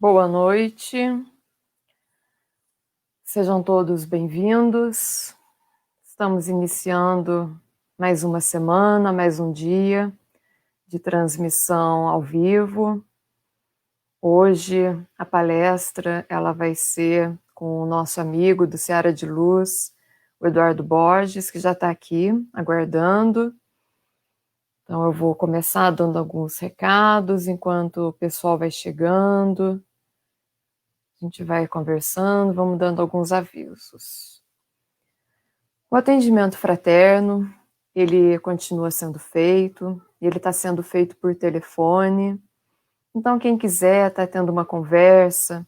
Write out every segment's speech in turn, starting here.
Boa noite, sejam todos bem-vindos. Estamos iniciando mais uma semana, mais um dia de transmissão ao vivo. Hoje a palestra ela vai ser com o nosso amigo do Seara de Luz, o Eduardo Borges, que já está aqui aguardando. Então eu vou começar dando alguns recados enquanto o pessoal vai chegando. A gente vai conversando, vamos dando alguns avisos. O atendimento fraterno, ele continua sendo feito, ele está sendo feito por telefone. Então, quem quiser está tendo uma conversa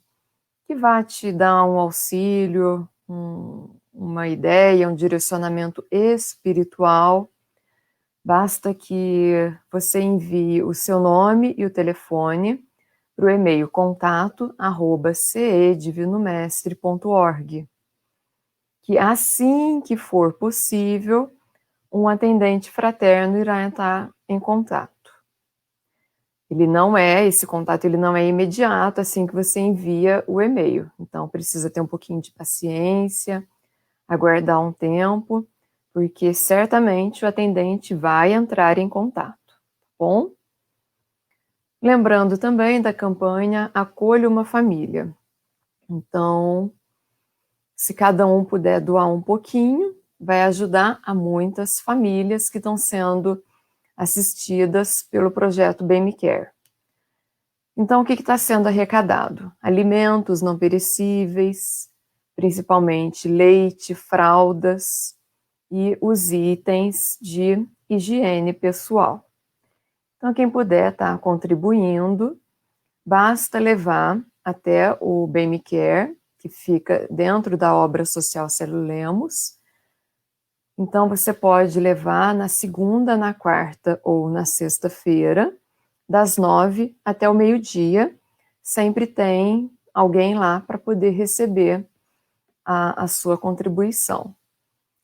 que vai te dar um auxílio, uma ideia, um direcionamento espiritual, basta que você envie o seu nome e o telefone para o e-mail contato@cedivinomestre.org, que assim que for possível, um atendente fraterno irá entrar em contato. Esse contato ele não é imediato assim que você envia o e-mail. Então precisa ter um pouquinho de paciência, aguardar um tempo, porque certamente o atendente vai entrar em contato, tá bom? Lembrando também da campanha Acolha uma Família. Então, se cada um puder doar um pouquinho, vai ajudar a muitas famílias que estão sendo assistidas pelo projeto Bem Me Quer. Então, o que está sendo arrecadado? Alimentos não perecíveis, principalmente leite, fraldas e os itens de higiene pessoal. Então, quem puder estar contribuindo, basta levar até o Bem Me Quer, que fica dentro da obra social Célio Lemos. Então, você pode levar na segunda, na quarta ou na sexta-feira, das 9 até o meio-dia. Sempre tem alguém lá para poder receber a sua contribuição.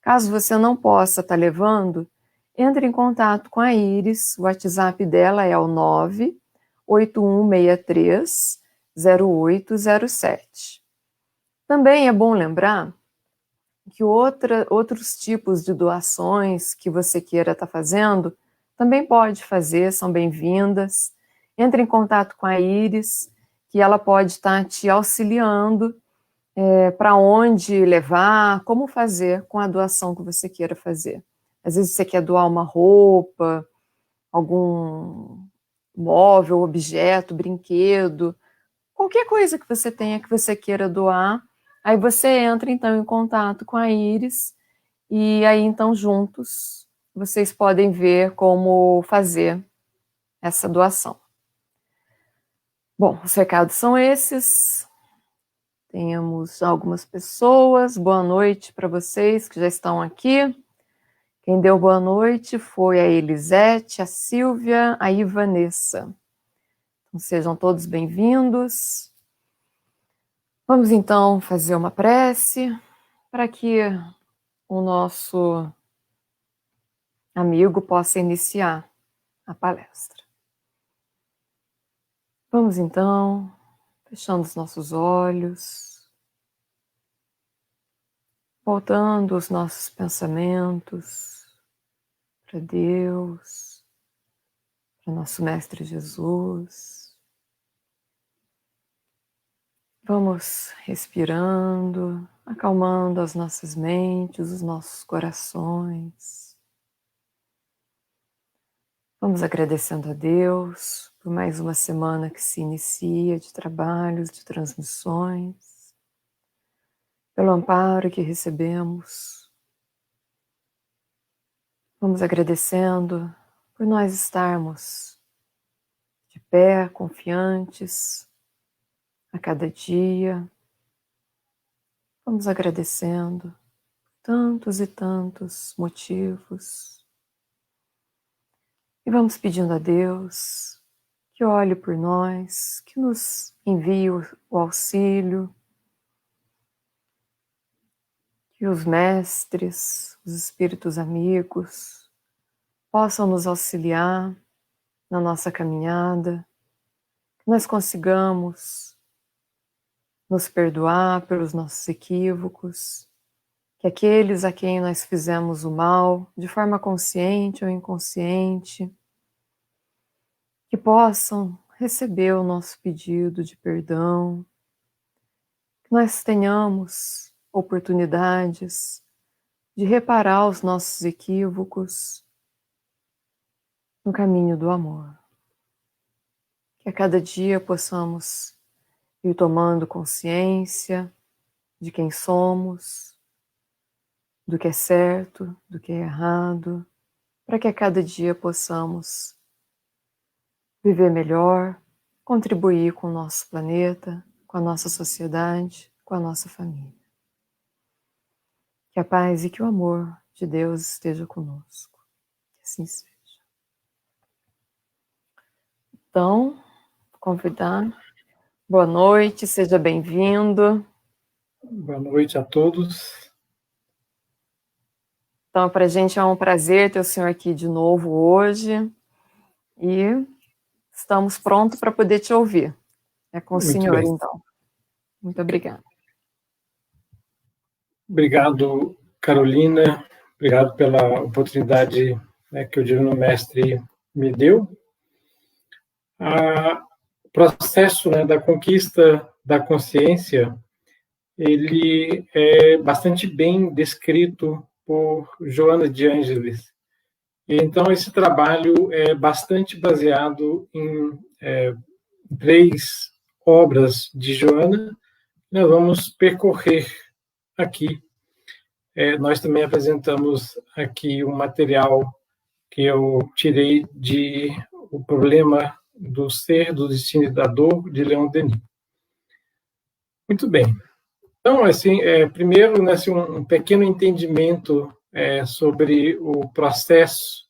Caso você não possa estar levando, entre em contato com a Iris. O WhatsApp dela é o 981630807. Também é bom lembrar que outros tipos de doações que você queira estar fazendo, também pode fazer, são bem-vindas. Entre em contato com a Iris, que ela pode estar te auxiliando para onde levar, como fazer com a doação que você queira fazer. Às vezes você quer doar uma roupa, algum móvel, objeto, brinquedo, qualquer coisa que você tenha que você queira doar. Aí você entra então em contato com a Iris e aí então juntos vocês podem ver como fazer essa doação. Bom, os recados são esses. Temos algumas pessoas. Boa noite para vocês que já estão aqui. Quem deu boa noite foi a Elisete, a Silvia, a Ivanessa. Então, sejam todos bem-vindos. Vamos então fazer uma prece para que o nosso amigo possa iniciar a palestra. Vamos então, fechando os nossos olhos, voltando os nossos pensamentos para Deus, para nosso Mestre Jesus. Vamos respirando, acalmando as nossas mentes, os nossos corações. Vamos agradecendo a Deus por mais uma semana que se inicia de trabalhos, de transmissões, pelo amparo que recebemos. Vamos agradecendo por nós estarmos de pé, confiantes, a cada dia. Vamos agradecendo tantos e tantos motivos. E vamos pedindo a Deus que olhe por nós, que nos envie o auxílio, que os mestres, os espíritos amigos, possam nos auxiliar na nossa caminhada, que nós consigamos nos perdoar pelos nossos equívocos, que aqueles a quem nós fizemos o mal, de forma consciente ou inconsciente, que possam receber o nosso pedido de perdão, que nós tenhamos oportunidades de reparar os nossos equívocos no caminho do amor. Que a cada dia possamos ir tomando consciência de quem somos, do que é certo, do que é errado, para que a cada dia possamos viver melhor, contribuir com o nosso planeta, com a nossa sociedade, com a nossa família. Que a paz e que o amor de Deus esteja conosco. Que assim seja. Então, convidar. Boa noite, seja bem-vindo. Boa noite a todos. Então, para a gente é um prazer ter o senhor aqui de novo hoje e estamos prontos para poder te ouvir. É com o senhor, então. Muito obrigada. Obrigado, Carolina. Obrigado pela oportunidade, né, que o Divino Mestre me deu. O processo, né, da conquista da consciência, ele é bastante bem descrito por Joana de Ângeles. Então, esse trabalho é bastante baseado em 3 obras de Joana. Nós vamos percorrer aqui. Nós também apresentamos aqui um material que eu tirei de O Problema do Ser, do Destino e da Dor, de Leon Denis. Muito bem. Então, assim, primeiro, né, assim, um pequeno entendimento sobre o processo,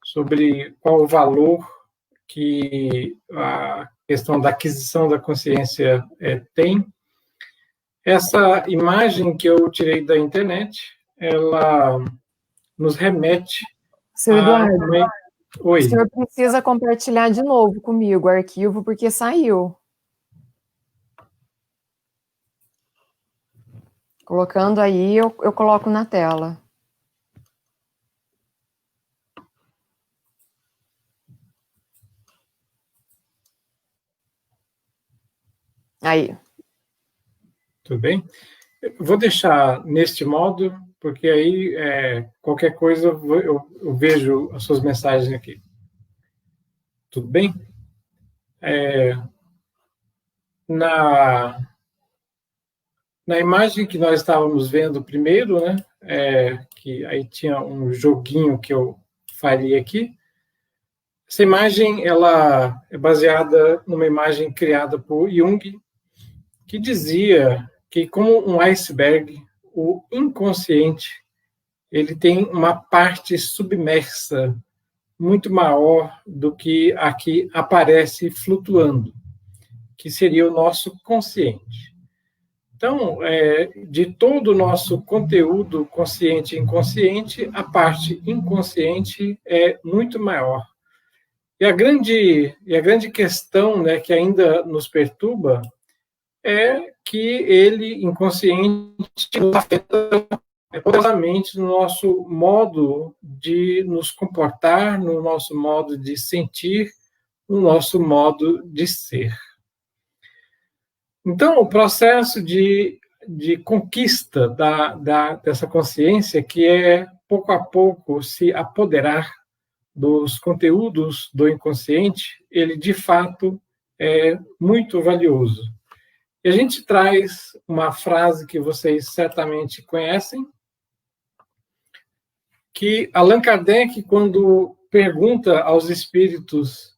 sobre qual o valor que a questão da aquisição da consciência tem. Essa imagem que eu tirei da internet, ela nos remete Seu Eduardo, Oi. O senhor precisa compartilhar de novo comigo o arquivo, porque saiu. Colocando aí, eu coloco na tela. Aí. Tudo bem? Vou deixar neste modo, porque aí qualquer coisa eu vejo as suas mensagens aqui. Tudo bem? Na imagem que nós estávamos vendo primeiro, né, que aí tinha um joguinho que eu faria aqui. Essa imagem ela é baseada numa imagem criada por Jung, que dizia que, como um iceberg, o inconsciente ele tem uma parte submersa muito maior do que a que aparece flutuando, que seria o nosso consciente. Então, de todo o nosso conteúdo consciente e inconsciente, a parte inconsciente é muito maior. E a grande questão, né, que ainda nos perturba é que ele, inconsciente, nos afeta poderosamente no nosso modo de nos comportar, no nosso modo de sentir, no nosso modo de ser. Então, o processo de conquista dessa consciência, que é, pouco a pouco, se apoderar dos conteúdos do inconsciente, ele, de fato, é muito valioso. E a gente traz uma frase que vocês certamente conhecem, que Allan Kardec, quando pergunta aos espíritos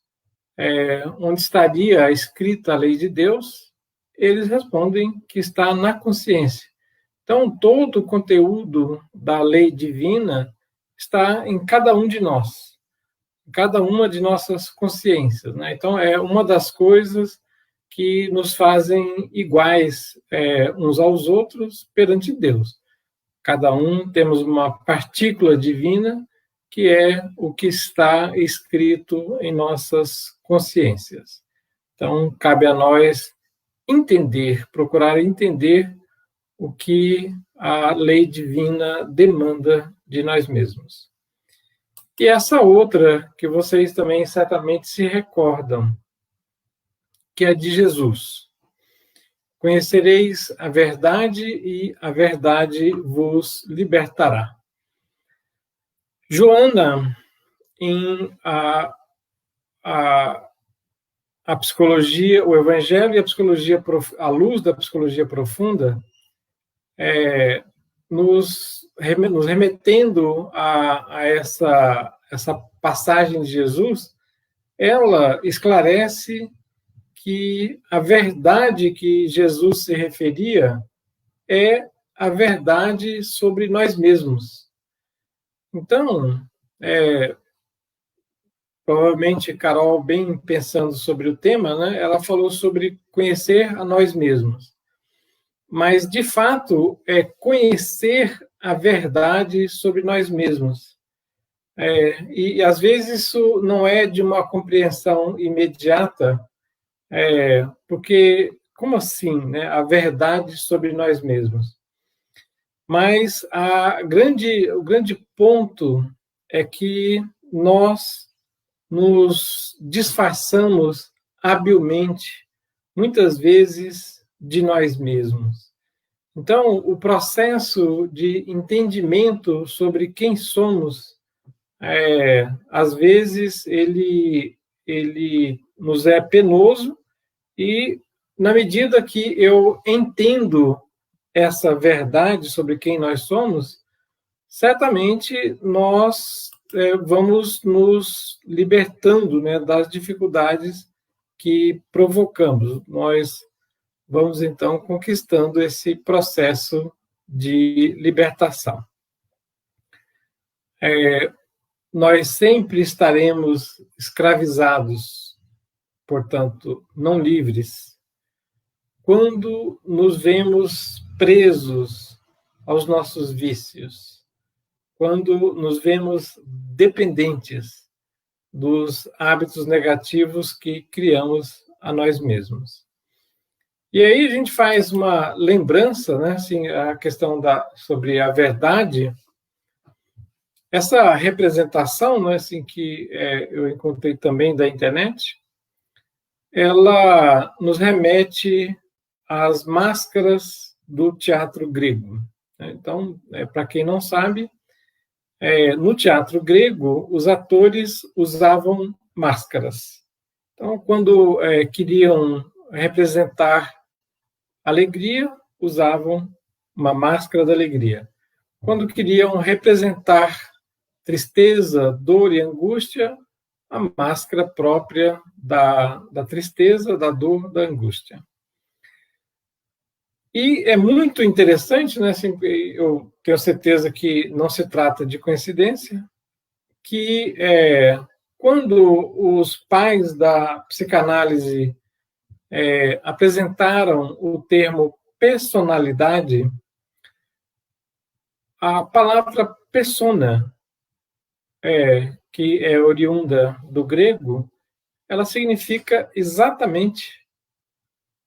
onde estaria escrita a lei de Deus, eles respondem que está na consciência. Então, todo o conteúdo da lei divina está em cada um de nós, em cada uma de nossas consciências, né? Então, é uma das coisas que nos fazem iguais uns aos outros perante Deus. Cada um temos uma partícula divina que é o que está escrito em nossas consciências. Então, cabe a nós entender, procurar entender o que a lei divina demanda de nós mesmos. E essa outra, que vocês também certamente se recordam, que é de Jesus. Conhecereis a verdade e a verdade vos libertará. Joana, em a psicologia, o Evangelho e a psicologia, à luz da psicologia profunda, nos remetendo a essa passagem de Jesus, ela esclarece que a verdade que Jesus se referia é a verdade sobre nós mesmos. Então, provavelmente Carol, bem pensando sobre o tema, né, ela falou sobre conhecer a nós mesmos. Mas, de fato, é conhecer a verdade sobre nós mesmos. E, às vezes, isso não é de uma compreensão imediata, porque, como assim, né, a verdade sobre nós mesmos? Mas o grande ponto é que nós nos disfarçamos habilmente, muitas vezes, de nós mesmos. Então, o processo de entendimento sobre quem somos, às vezes, ele nos é penoso e, na medida que eu entendo essa verdade sobre quem nós somos, certamente nós vamos nos libertando, né, das dificuldades que provocamos. Nós vamos, então, conquistando esse processo de libertação. Nós sempre estaremos escravizados, portanto, não livres, quando nos vemos presos aos nossos vícios, quando nos vemos dependentes dos hábitos negativos que criamos a nós mesmos. E aí a gente faz uma lembrança, né, assim, a questão sobre a verdade. Essa representação, né, assim, que eu encontrei também da internet, ela nos remete às máscaras do teatro grego. Então, para quem não sabe, no teatro grego, os atores usavam máscaras. Então, quando queriam representar alegria, usavam uma máscara da alegria. Quando queriam representar tristeza, dor e angústia, a máscara própria da tristeza, da dor, da angústia. E é muito interessante, né? Assim, eu tenho certeza que não se trata de coincidência, que quando os pais da psicanálise apresentaram o termo personalidade, a palavra persona, que é oriunda do grego, ela significa exatamente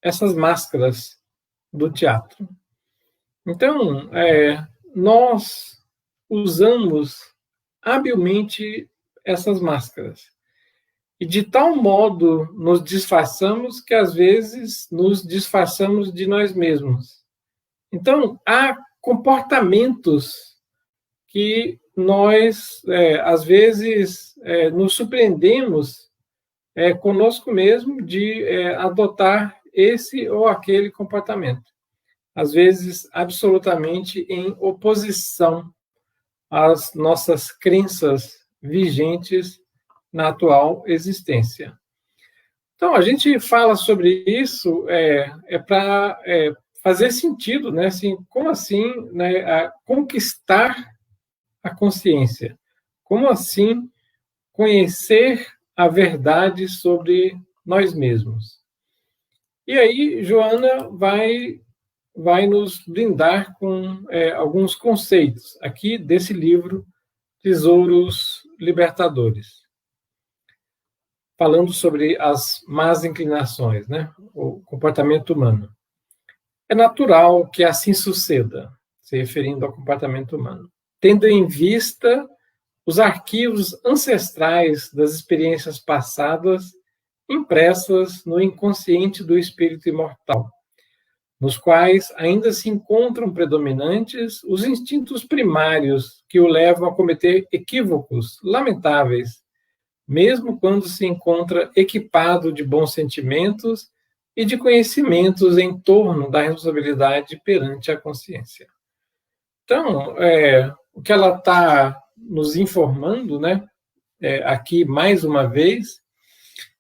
essas máscaras do teatro. Então, nós usamos habilmente essas máscaras. E de tal modo nos disfarçamos que, às vezes, nos disfarçamos de nós mesmos. Então, há comportamentos que nós, às vezes, nos surpreendemos conosco mesmo de adotar esse ou aquele comportamento. Às vezes, absolutamente em oposição às nossas crenças vigentes na atual existência. Então, a gente fala sobre isso para fazer sentido, né? Assim, como assim, né, conquistar a consciência? Como assim conhecer a verdade sobre nós mesmos? E aí, Joana vai nos brindar com alguns conceitos aqui desse livro, Tesouros Libertadores. falando sobre as más inclinações, né? O comportamento humano. É natural que assim suceda, se referindo ao comportamento humano, tendo em vista os arquivos ancestrais das experiências passadas impressas no inconsciente do espírito imortal, nos quais ainda se encontram predominantes os instintos primários que o levam a cometer equívocos lamentáveis, mesmo quando se encontra equipado de bons sentimentos e de conhecimentos em torno da responsabilidade perante a consciência. Então, o que ela está nos informando, né, aqui mais uma vez,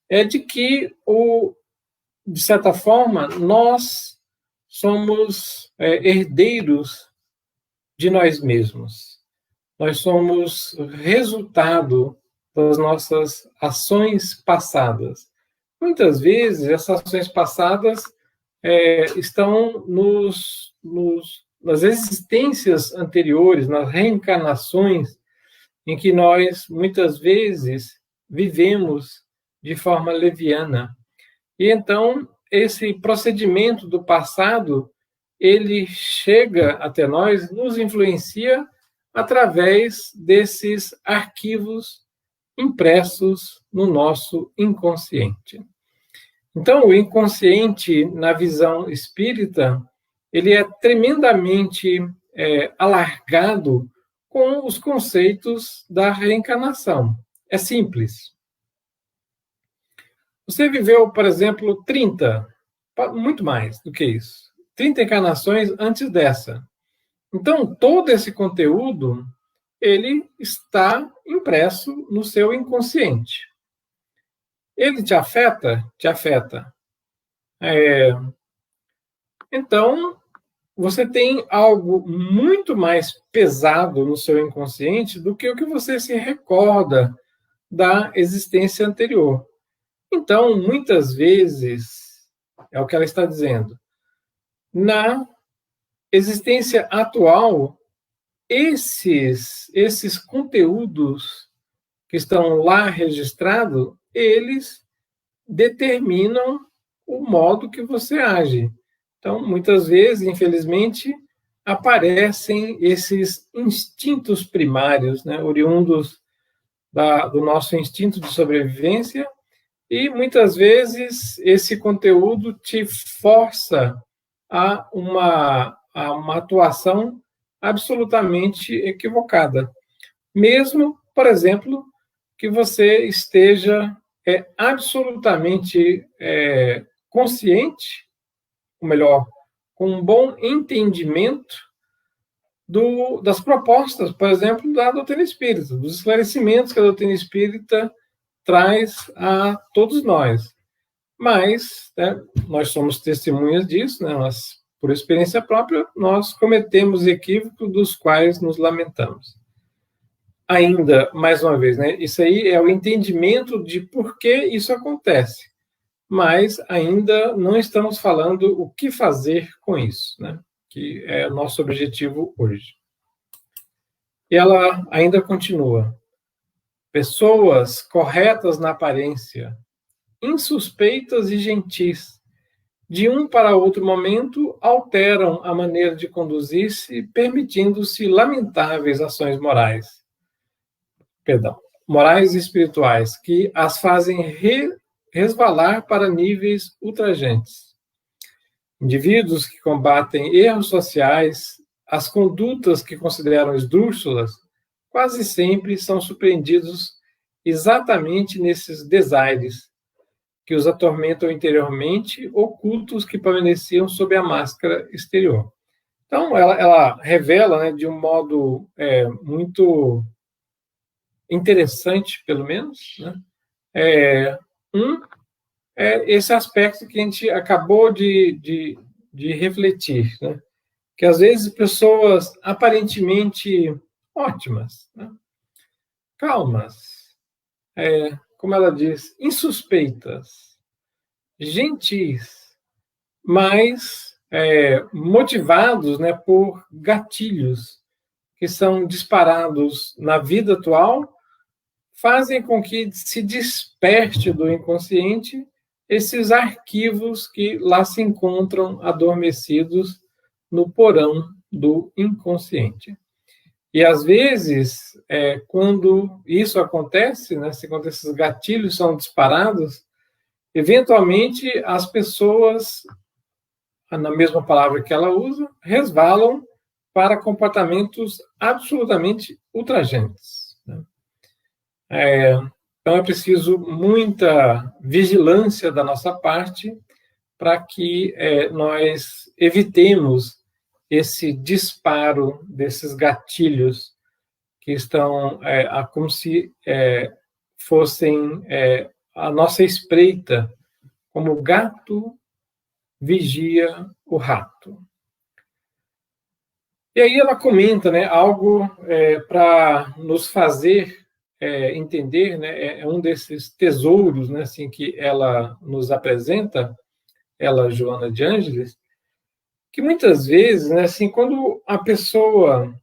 é de que, de certa forma, nós somos herdeiros de nós mesmos. Nós somos resultado das nossas ações passadas. Muitas vezes, essas ações passadas estão nas existências anteriores, nas reencarnações, em que nós, muitas vezes, vivemos de forma leviana. E então, esse procedimento do passado, ele chega até nós, nos influencia através desses arquivos impressos no nosso inconsciente. Então, o inconsciente, na visão espírita, ele é tremendamente alargado com os conceitos da reencarnação. É simples. Você viveu, por exemplo, 30, muito mais do que isso, 30 encarnações antes dessa. Então, todo esse conteúdo, ele está impresso no seu inconsciente. Ele te afeta? Te afeta. Então, você tem algo muito mais pesado no seu inconsciente do que o que você se recorda da existência anterior. Então, muitas vezes, é o que ela está dizendo, na existência atual, esses conteúdos que estão lá registrados, eles determinam o modo que você age. Então, muitas vezes, infelizmente, aparecem esses instintos primários, né, oriundos do nosso instinto de sobrevivência, e muitas vezes esse conteúdo te força a uma atuação absolutamente equivocada. Mesmo, por exemplo, que você esteja absolutamente consciente, ou melhor, com um bom entendimento das propostas, por exemplo, da doutrina espírita, dos esclarecimentos que a doutrina espírita traz a todos nós. Mas, nós somos testemunhas disso, né? Nós, por experiência própria, nós cometemos equívocos dos quais nos lamentamos. Ainda, mais uma vez, né? Isso aí é o entendimento de por que isso acontece. Mas ainda não estamos falando o que fazer com isso, né? Que é o nosso objetivo hoje. E ela ainda continua. Pessoas corretas na aparência, insuspeitas e gentis, de um para outro momento alteram a maneira de conduzir-se, permitindo-se lamentáveis ações morais. Morais e espirituais, que as fazem resvalar para níveis ultrajantes. Indivíduos que combatem erros sociais, as condutas que consideram esdrúxulas, quase sempre são surpreendidos exatamente nesses desaires que os atormentam interiormente, ocultos que permaneciam sob a máscara exterior. Então, ela revela, né, de um modo muito interessante, pelo menos, né, esse aspecto que a gente acabou de refletir, né, que às vezes pessoas aparentemente ótimas, né, calmas, como ela diz, insuspeitas, gentis, mas motivados, né, por gatilhos que são disparados na vida atual, fazem com que se desperte do inconsciente esses arquivos que lá se encontram adormecidos no porão do inconsciente. E, às vezes, quando isso acontece, né, quando esses gatilhos são disparados, eventualmente as pessoas, na mesma palavra que ela usa, resvalam para comportamentos absolutamente ultrajantes, né? Então, é preciso muita vigilância da nossa parte para que nós evitemos esse disparo desses gatilhos que estão como se fossem a nossa espreita, como o gato vigia o rato. E aí ela comenta, né, algo para nos fazer entender, né, um desses tesouros, né, assim, que ela nos apresenta, ela, Joana de Ângeles, que muitas vezes, né, assim, quando a pessoa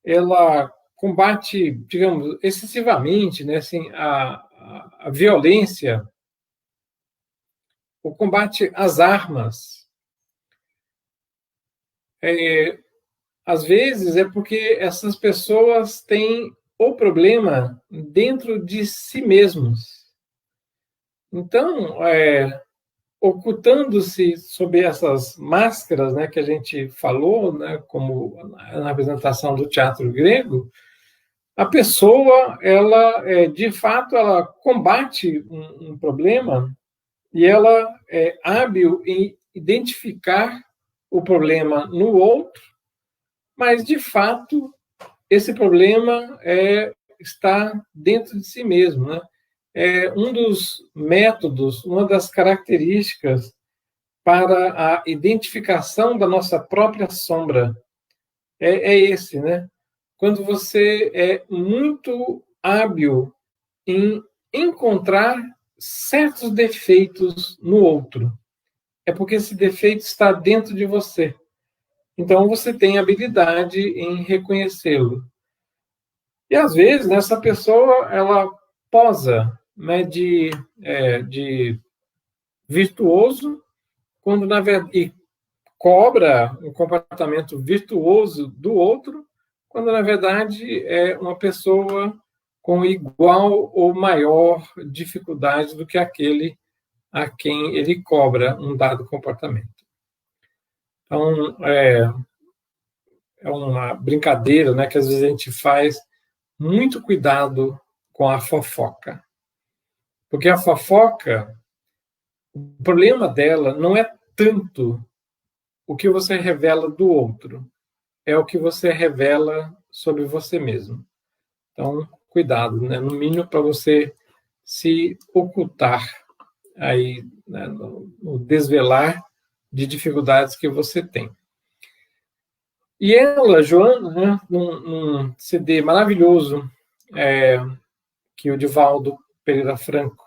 ela combate, digamos, excessivamente, né, assim, a violência, o combate às armas, às vezes é porque essas pessoas têm o problema dentro de si mesmos. Então, ocultando-se sob essas máscaras, né, que a gente falou, né, como na apresentação do teatro grego, a pessoa, ela, de fato, ela combate um problema e ela é hábil em identificar o problema no outro, mas, de fato, esse problema está dentro de si mesmo, né? Um dos métodos, uma das características para a identificação da nossa própria sombra é esse, né? Quando você é muito hábil em encontrar certos defeitos no outro, é porque esse defeito está dentro de você. Então, você tem habilidade em reconhecê-lo. E, às vezes, essa pessoa, ela posa, né, de virtuoso, quando, na verdade, e cobra um comportamento virtuoso do outro, quando, na verdade, é uma pessoa com igual ou maior dificuldade do que aquele a quem ele cobra um dado comportamento. Então, é uma brincadeira, né, que às vezes a gente faz. Muito cuidado com a fofoca. Porque a fofoca, o problema dela não é tanto o que você revela do outro, é o que você revela sobre você mesmo. Então, cuidado, né? No mínimo para você se ocultar aí, né, no desvelar de dificuldades que você tem. E ela, Joana, né, num CD maravilhoso que o Divaldo Pereira Franco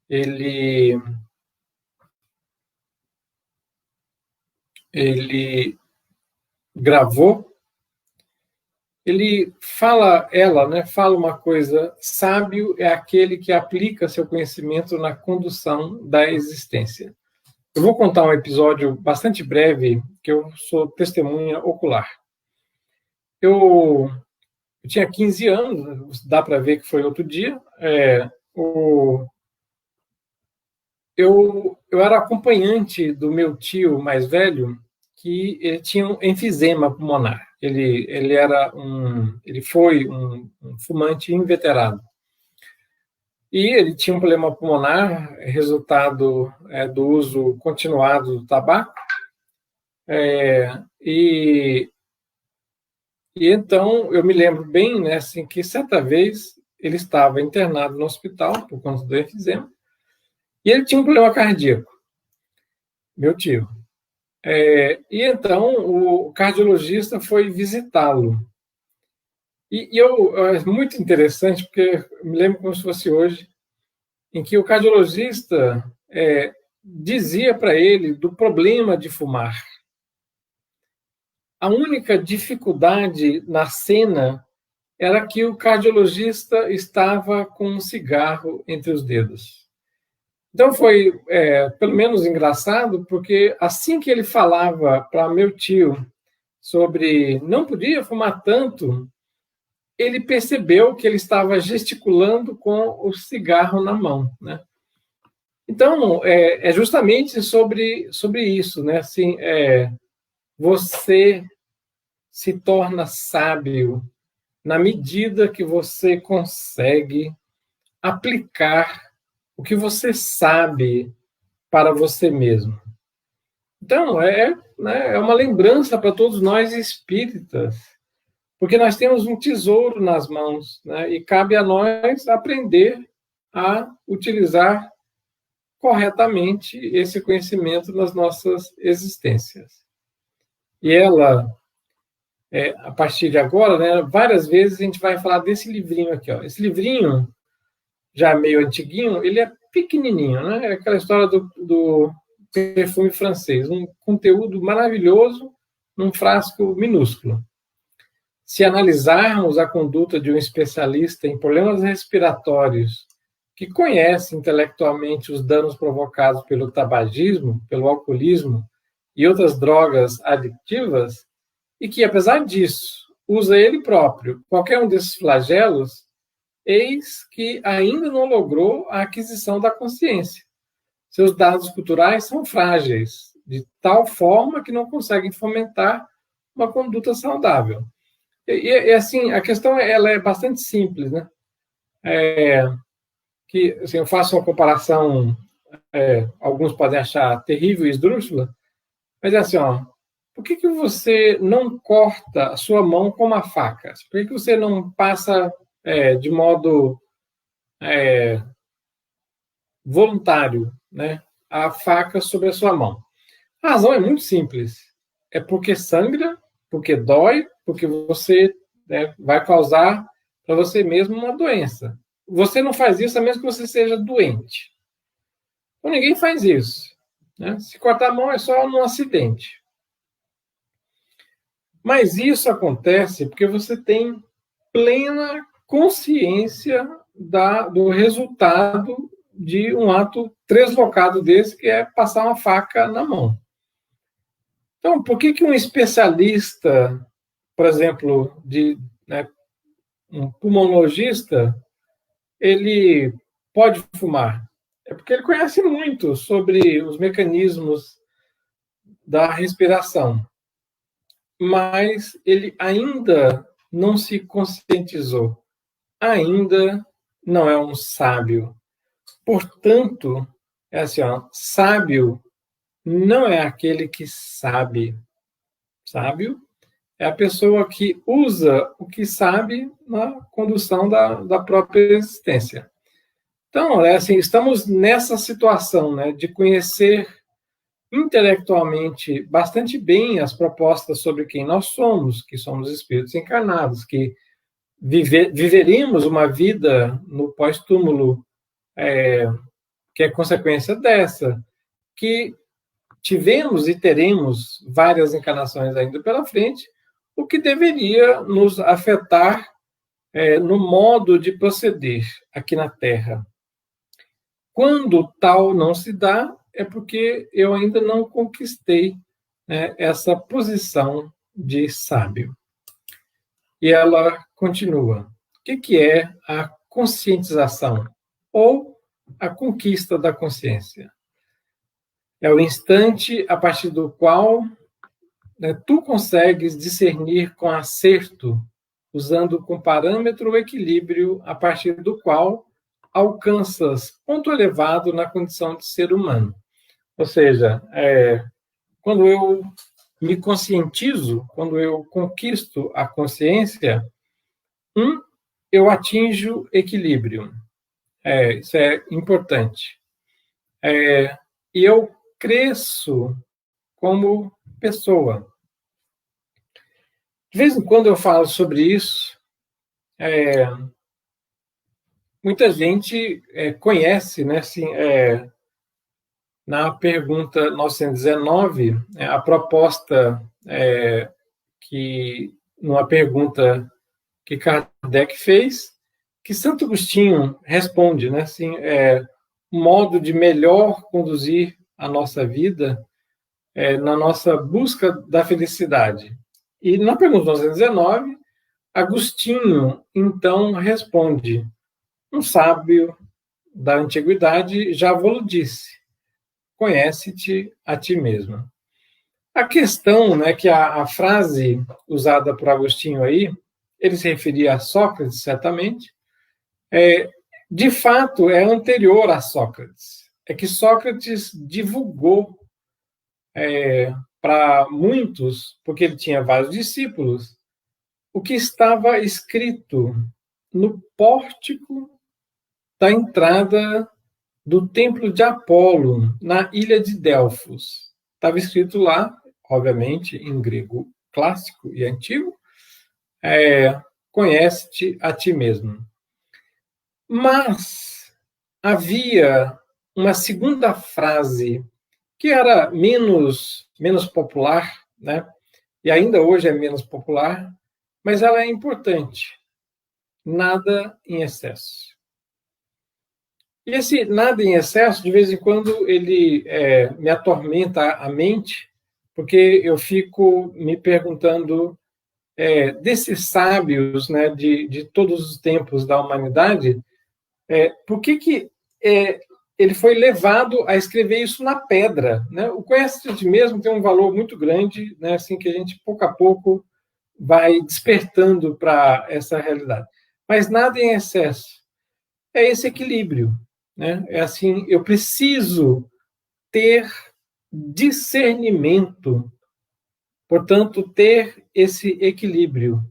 ele gravou, ele fala, né, fala uma coisa: sábio é aquele que aplica seu conhecimento na condução da existência. Eu vou contar um episódio bastante breve, que eu sou testemunha ocular. Eu tinha 15 anos, dá para ver que foi outro dia. Eu era acompanhante do meu tio mais velho, que ele tinha um enfisema pulmonar. Ele foi um fumante inveterado. E ele tinha um problema pulmonar, resultado do uso continuado do tabaco. E então eu me lembro bem, né, assim, que certa vez ele estava internado no hospital por conta do enfisema. E ele tinha um problema cardíaco, meu tio. E então o cardiologista foi visitá-lo. E é muito interessante, porque eu me lembro como se fosse hoje, em que o cardiologista dizia para ele do problema de fumar. A única dificuldade na cena era que o cardiologista estava com um cigarro entre os dedos. Então foi, pelo menos, engraçado, porque assim que ele falava para meu tio sobre não podia fumar tanto, ele percebeu que ele estava gesticulando com o cigarro na mão, né? Então, é justamente sobre isso, né? Assim, você se torna sábio na medida que você consegue aplicar o que você sabe para você mesmo. Então, né, é uma lembrança para todos nós espíritas, porque nós temos um tesouro nas mãos, né, e cabe a nós aprender a utilizar corretamente esse conhecimento nas nossas existências. E ela, a partir de agora, né, várias vezes a gente vai falar desse livrinho aqui. Ó. Esse livrinho, já meio antiguinho, ele é pequenininho, né? É aquela história do perfume francês, um conteúdo maravilhoso num frasco minúsculo. Se analisarmos a conduta de um especialista em problemas respiratórios, que conhece intelectualmente os danos provocados pelo tabagismo, pelo alcoolismo e outras drogas adictivas, e que, apesar disso, usa ele próprio qualquer um desses flagelos, eis que ainda não logrou a aquisição da consciência. Seus dados culturais são frágeis, de tal forma que não conseguem fomentar uma conduta saudável. E assim, a questão ela é bastante simples, né? Que assim, eu faço uma comparação, alguns podem achar terrível e esdrúxula, mas é assim, ó, por que você não corta a sua mão com uma faca? Por que você não passa de modo voluntário, né, a faca sobre a sua mão? A razão é muito simples. É porque sangra, porque dói, porque você, né, vai causar para você mesmo uma doença. Você não faz isso a menos que você seja doente. Então, ninguém faz isso. Né? Se cortar a mão é só num acidente. Mas isso acontece porque você tem plena consciência do resultado de um ato translocado desse, que é passar uma faca na mão. Então, por que um especialista, por exemplo, né, um pulmonologista, ele pode fumar? É porque ele conhece muito sobre os mecanismos da respiração, mas ele ainda não se conscientizou, ainda não é um sábio. Portanto, é assim, ó, sábio não é aquele que sabe. Sábio é a pessoa que usa o que sabe na condução da própria existência. Então, assim, estamos nessa situação, né, de conhecer intelectualmente bastante bem as propostas sobre quem nós somos, que somos espíritos encarnados, que viveremos uma vida no pós-túmulo, que é consequência dessa, que tivemos e teremos várias encarnações ainda pela frente, o que deveria nos afetar no modo de proceder aqui na Terra. Quando tal não se dá, é porque eu ainda não conquistei, né, essa posição de sábio. E ela continua. O que é a conscientização? Ou a conquista da consciência? É o instante a partir do qual, né, tu consegues discernir com acerto, usando com parâmetro o equilíbrio, a partir do qual alcanças ponto elevado na condição de ser humano. Ou seja, quando eu me conscientizo, quando eu conquisto a consciência, eu atinjo equilíbrio. Isso é importante. E eu cresço como pessoa. De vez em quando eu falo sobre isso, muita gente conhece, né, assim, na pergunta 919, a proposta que, numa pergunta que Kardec fez, que Santo Agostinho responde, né? Assim, o modo de melhor conduzir a nossa vida na nossa busca da felicidade. E na pergunta 219, Agostinho, então, responde: um sábio da antiguidade já vos disse, conhece-te a ti mesmo. A questão, né, que a frase usada por Agostinho aí, ele se referia a Sócrates, certamente, de fato é anterior a Sócrates. É que Sócrates divulgou para muitos, porque ele tinha vários discípulos, o que estava escrito no pórtico da entrada do templo de Apolo, na ilha de Delfos. Estava escrito lá, obviamente, em grego clássico e antigo, conhece-te a ti mesmo. Mas havia uma segunda frase que era menos popular, né? E ainda hoje é menos popular, mas ela é importante. Nada em excesso. E esse nada em excesso, de vez em quando, ele me atormenta a mente, porque eu fico me perguntando desses sábios, né, de todos os tempos da humanidade, por que ele foi levado a escrever isso na pedra, né? O conhece de mesmo tem um valor muito grande, né, assim que a gente pouco a pouco vai despertando para essa realidade. Mas nada em excesso. É esse equilíbrio, né? É assim, eu preciso ter discernimento, portanto, ter esse equilíbrio.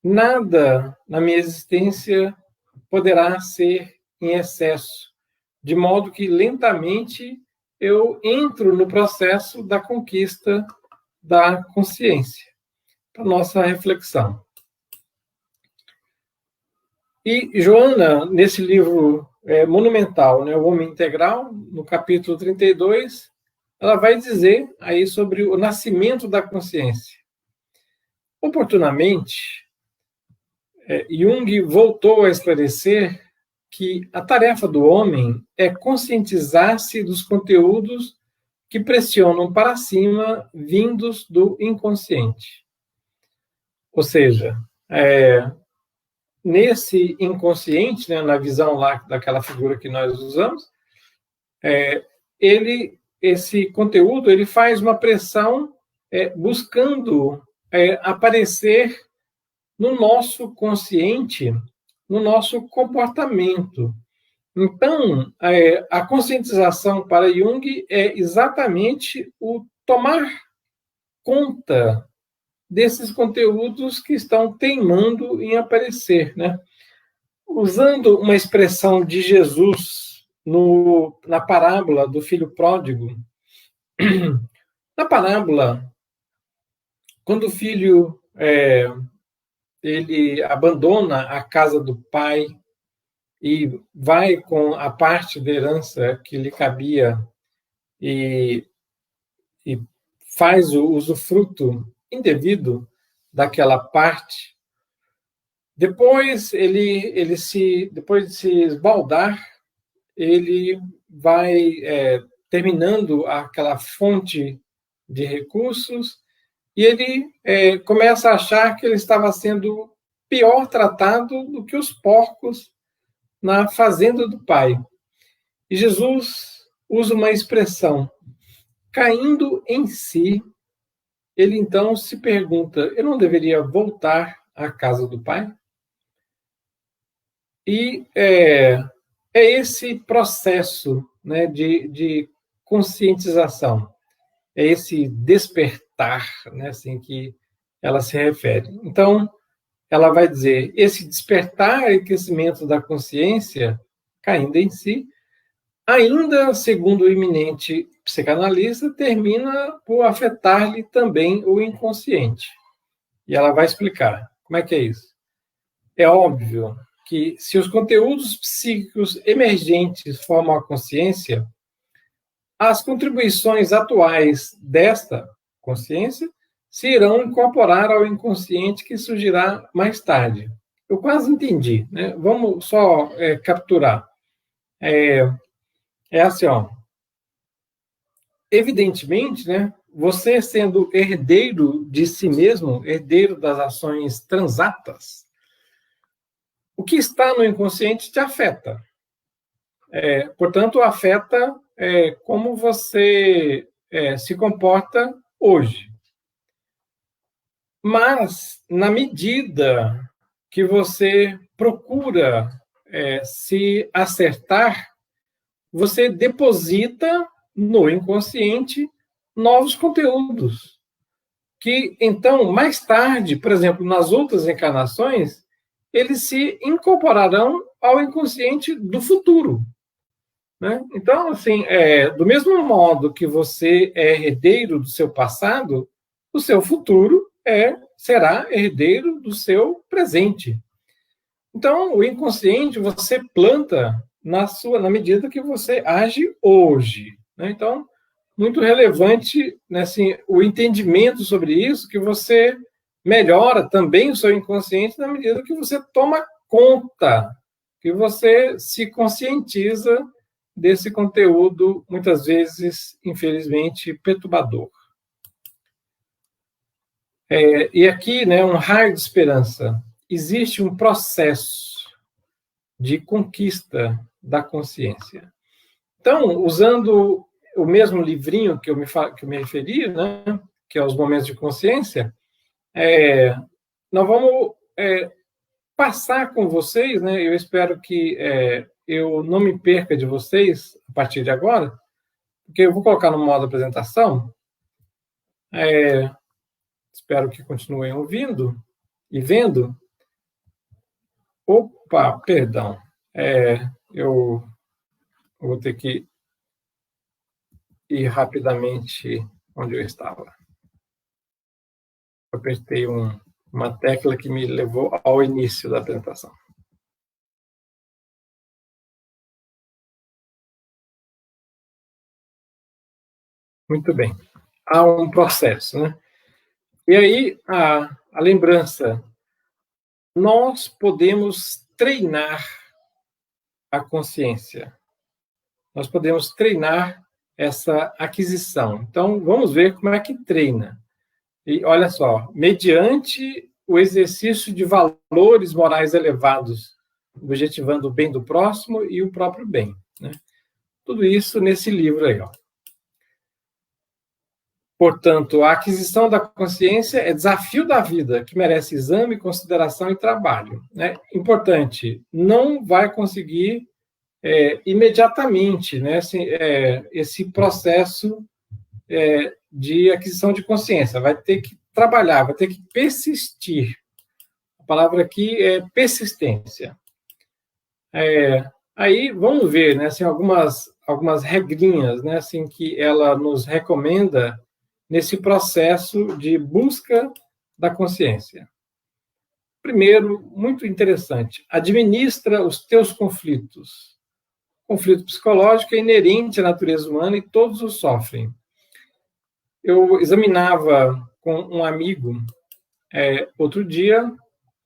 Nada na minha existência poderá ser em excesso, de modo que lentamente eu entro no processo da conquista da consciência. Para nossa reflexão. E Joana, nesse livro monumental, né, O Homem Integral, no capítulo 32, ela vai dizer aí sobre o nascimento da consciência. Oportunamente, Jung voltou a esclarecer que a tarefa do homem é conscientizar-se dos conteúdos que pressionam para cima vindos do inconsciente. Ou seja, nesse inconsciente, né, na visão lá daquela figura que nós usamos, esse conteúdo ele faz uma pressão buscando aparecer no nosso consciente, no nosso comportamento. Então, a conscientização para Jung é exatamente o tomar conta desses conteúdos que estão teimando em aparecer, né? Usando uma expressão de Jesus na parábola do filho pródigo, na parábola, quando o filho ele abandona a casa do pai e vai com a parte da herança que lhe cabia e faz o usufruto indevido daquela parte. Depois depois de se esbaldar, ele vai terminando aquela fonte de recursos e ele começa a achar que ele estava sendo pior tratado do que os porcos na fazenda do pai. E Jesus usa uma expressão, caindo em si, ele então se pergunta, eu não deveria voltar à casa do pai? E é esse processo, né, de conscientização, é esse despertar, né, assim que ela se refere. Então, ela vai dizer, esse despertar e crescimento da consciência, caindo em si, ainda, segundo o eminente psicanalista, termina por afetar-lhe também o inconsciente. E ela vai explicar como é que é isso. É óbvio que se os conteúdos psíquicos emergentes formam a consciência, as contribuições atuais desta consciência se irão incorporar ao inconsciente que surgirá mais tarde. eu quase entendi, né? Vamos só capturar. É assim, ó. Evidentemente, né? Você sendo herdeiro de si mesmo, herdeiro das ações transatas, o que está no inconsciente te afeta. Portanto, afeta como você se comporta hoje. Mas, na medida que você procura se acertar, você deposita no inconsciente novos conteúdos, que então, mais tarde, por exemplo, nas outras encarnações, eles se incorporarão ao inconsciente do futuro. Né? Então, assim, do mesmo modo que você é herdeiro do seu passado, o seu futuro será herdeiro do seu presente. Então, o inconsciente você planta na medida que você age hoje. Né? Então, muito relevante, né, assim, o entendimento sobre isso, que você melhora também o seu inconsciente na medida que você toma conta, que você se conscientiza desse conteúdo, muitas vezes, infelizmente, perturbador. E aqui, né, um raio de esperança. Existe um processo de conquista da consciência. Então, usando o mesmo livrinho que eu me referi, né, que é Os Momentos de Consciência, nós vamos passar com vocês, né, eu espero que eu não me perca de vocês a partir de agora, porque eu vou colocar no modo apresentação, espero que continuem ouvindo e vendo. Opa, perdão, eu vou ter que ir rapidamente onde eu estava. Eu apertei uma tecla que me levou ao início da apresentação. Muito bem. Há um processo, né? E aí, a lembrança. Nós podemos treinar a consciência. Nós podemos treinar essa aquisição. Então, vamos ver como é que treina. E olha só, mediante o exercício de valores morais elevados, objetivando o bem do próximo e o próprio bem. Né? Tudo isso nesse livro aí. Ó. Portanto, a aquisição da consciência é desafio da vida, que merece exame, consideração e trabalho. Né? Importante, não vai conseguir imediatamente, né, esse processo de aquisição de consciência. Vai ter que trabalhar, vai ter que persistir. A palavra aqui é persistência. Aí vamos ver, né, assim, algumas regrinhas, né, assim, que ela nos recomenda nesse processo de busca da consciência. Primeiro, muito interessante, administra os teus conflitos. Conflito psicológico é inerente à natureza humana e todos os sofrem. Eu examinava com um amigo, outro dia,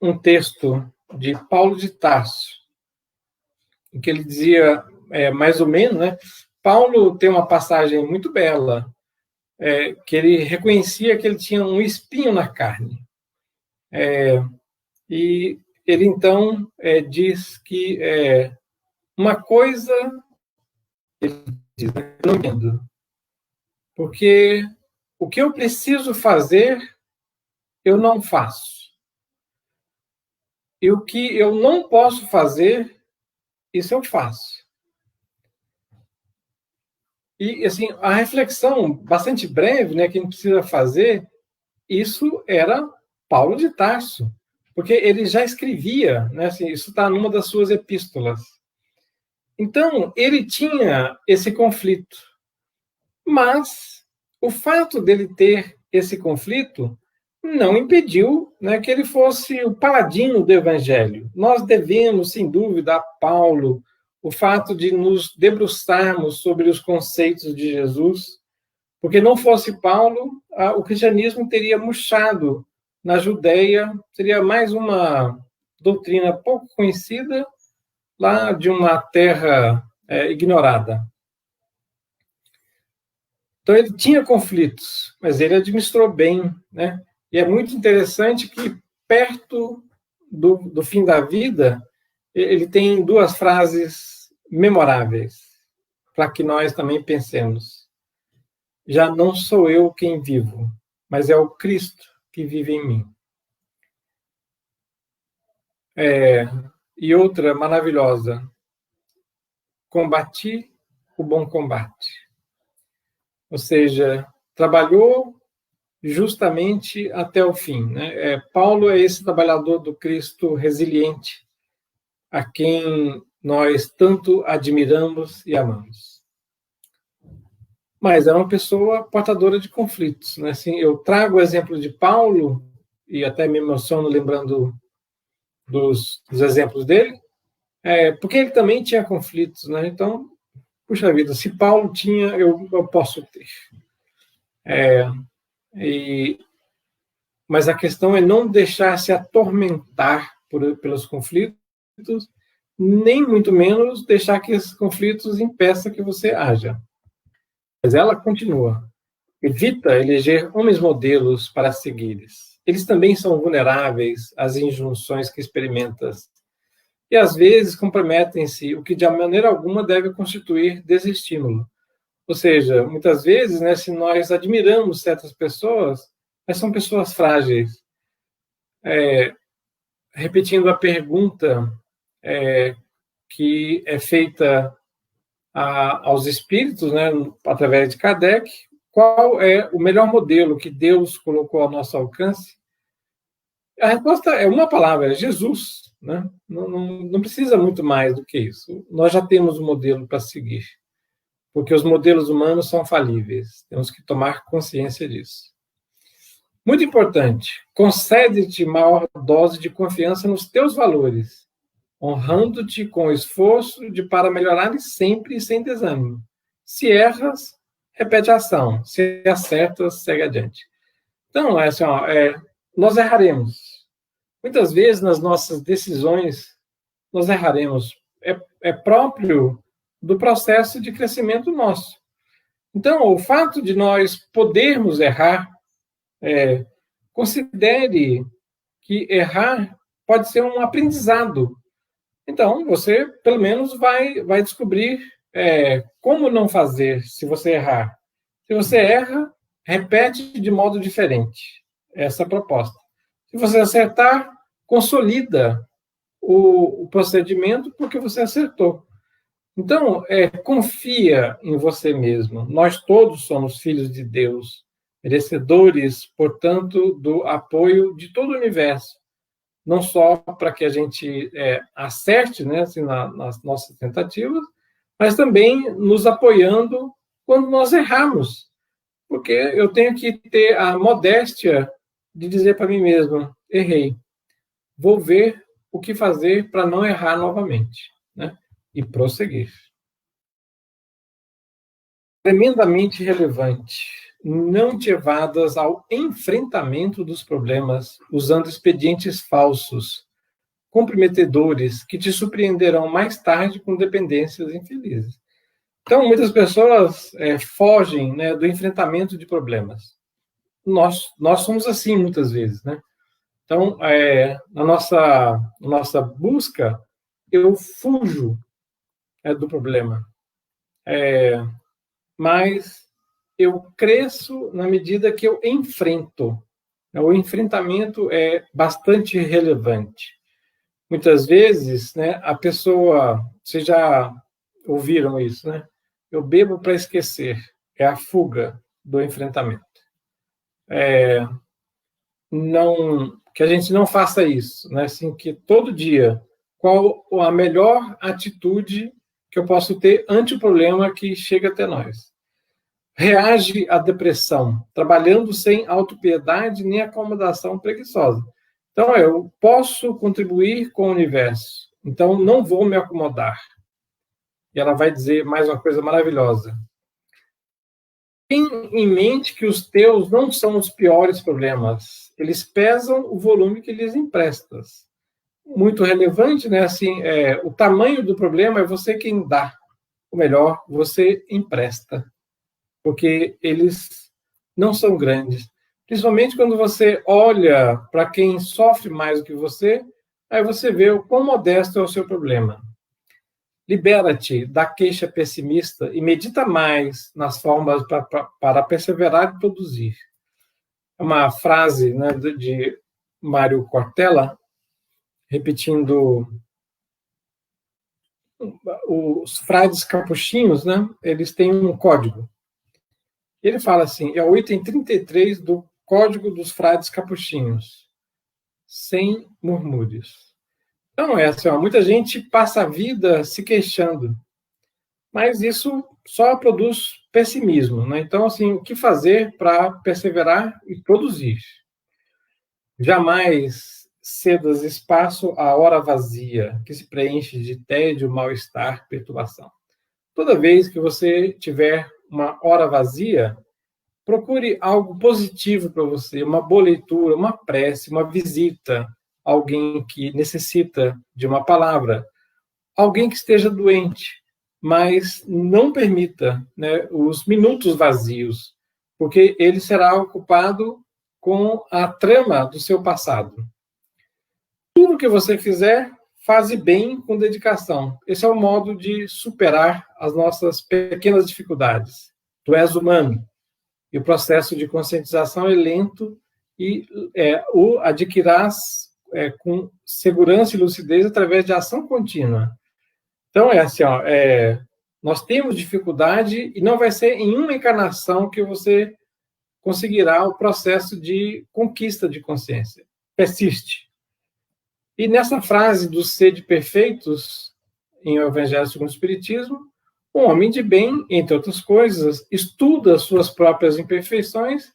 um texto de Paulo de Tarso, em que ele dizia, mais ou menos, né? Paulo tem uma passagem muito bela, que ele reconhecia que ele tinha um espinho na carne. E ele, então, diz que uma coisa, ele diz, eu não entendo, porque o que eu preciso fazer, eu não faço. E o que eu não posso fazer, isso eu faço. E, assim, a reflexão bastante breve, né, que a gente precisa fazer, isso era Paulo de Tarso, porque ele já escrevia, né, assim, isso está numa das suas epístolas. Então, ele tinha esse conflito. Mas o fato dele ter esse conflito não impediu, né, que ele fosse o paladino do Evangelho. Nós devemos, sem dúvida, a Paulo o fato de nos debruçarmos sobre os conceitos de Jesus, porque não fosse Paulo, o cristianismo teria murchado na Judéia, seria mais uma doutrina pouco conhecida, lá de uma terra ignorada. Então, ele tinha conflitos, mas ele administrou bem, né? E é muito interessante que, perto do fim da vida, ele tem duas frases memoráveis, para que nós também pensemos. Já não sou eu quem vivo, mas é o Cristo que vive em mim. E outra maravilhosa, combati o bom combate. Ou seja, trabalhou justamente até o fim, né? Paulo é esse trabalhador do Cristo resiliente, a quem nós tanto admiramos e amamos. Mas era uma pessoa portadora de conflitos, né? Assim, eu trago o exemplo de Paulo, e até me emociono lembrando dos exemplos dele, porque ele também tinha conflitos, né? Então, puxa vida, se Paulo tinha, eu posso ter. Mas a questão é não deixar se atormentar pelos conflitos, nem muito menos deixar que esses conflitos impeçam que você haja. Mas ela continua. Evita eleger homens modelos para seguires. Eles também são vulneráveis às injunções que experimentas e, às vezes, comprometem-se, o que de maneira alguma deve constituir desestímulo. Ou seja, muitas vezes, né, se nós admiramos certas pessoas, mas são pessoas frágeis. Repetindo a pergunta que é feita aos espíritos, né, através de Kardec, qual é o melhor modelo que Deus colocou ao nosso alcance? A resposta é uma palavra, é Jesus. Né? Não precisa muito mais do que isso. Nós já temos um modelo para seguir, porque os modelos humanos são falíveis. Temos que tomar consciência disso. Muito importante, concede-te maior dose de confiança nos teus valores, honrando-te com o esforço para melhorares sempre e sem desânimo. Se erras, repete a ação. Se acertas, segue adiante. Então, nós erraremos. Muitas vezes, nas nossas decisões, nós erraremos. É próprio do processo de crescimento nosso. Então, o fato de nós podermos errar, considere que errar pode ser um aprendizado. Então, você, pelo menos, vai descobrir como não fazer se você errar. Se você erra, repete de modo diferente. Essa é a proposta. Se você acertar, consolida o procedimento porque você acertou. Então, confia em você mesmo. Nós todos somos filhos de Deus, merecedores, portanto, do apoio de todo o universo. Não só para que a gente acerte, né, assim, nas nossas tentativas, mas também nos apoiando quando nós erramos. Porque eu tenho que ter a modéstia de dizer para mim mesmo, errei. Vou ver o que fazer para não errar novamente, né? E prosseguir. Tremendamente relevante. Não te evadas ao enfrentamento dos problemas usando expedientes falsos, comprometedores, que te surpreenderão mais tarde com dependências infelizes. Então, muitas pessoas fogem, né, do enfrentamento de problemas. Nós somos assim muitas vezes, né? Então, na nossa busca, eu fujo do problema. Mas eu cresço na medida que eu enfrento. O enfrentamento é bastante relevante. Muitas vezes, né, a pessoa... Vocês já ouviram isso, né? Eu bebo para esquecer. É a fuga do enfrentamento. Que a gente não faça isso, né? Assim, que todo dia, qual a melhor atitude que eu posso ter ante o problema que chega até nós? Reage à depressão, trabalhando sem autopiedade nem acomodação preguiçosa. Então, eu posso contribuir com o universo, então não vou me acomodar. E ela vai dizer mais uma coisa maravilhosa. Tem em mente que os teus não são os piores problemas, eles pesam o volume que lhes emprestas. muito relevante, né? Assim, o tamanho do problema é você quem dá, ou melhor, você empresta, porque eles não são grandes. Principalmente quando você olha para quem sofre mais do que você, aí você vê o quão modesto é o seu problema. Libera-te da queixa pessimista e medita mais nas formas para perseverar e produzir. É uma frase, né, de Mário Cortella, repetindo os frades capuchinhos, né, eles têm um código. Ele fala assim, é o item 33 do Código dos Frades Capuchinhos, sem murmúrios. Então, assim, muita gente passa a vida se queixando, mas isso só produz pessimismo, né? Então, assim, o que fazer para perseverar e produzir? Jamais cedas espaço à hora vazia, que se preenche de tédio, mal-estar, perturbação. Toda vez que você tiver uma hora vazia, procure algo positivo para você, uma boa leitura, uma prece, uma visita, alguém que necessita de uma palavra, alguém que esteja doente, mas não permita, né, os minutos vazios, porque ele será ocupado com a trama do seu passado. Tudo que você fizer, faze bem com dedicação. Esse é o modo de superar as nossas pequenas dificuldades. Tu és humano, e o processo de conscientização é lento e o adquirirás com segurança e lucidez através de ação contínua. Então, assim, nós temos dificuldade e não vai ser em uma encarnação que você conseguirá o processo de conquista de consciência. Persiste. E nessa frase do sede perfeitos, em O Evangelho segundo o Espiritismo, um homem de bem, entre outras coisas, estuda suas próprias imperfeições,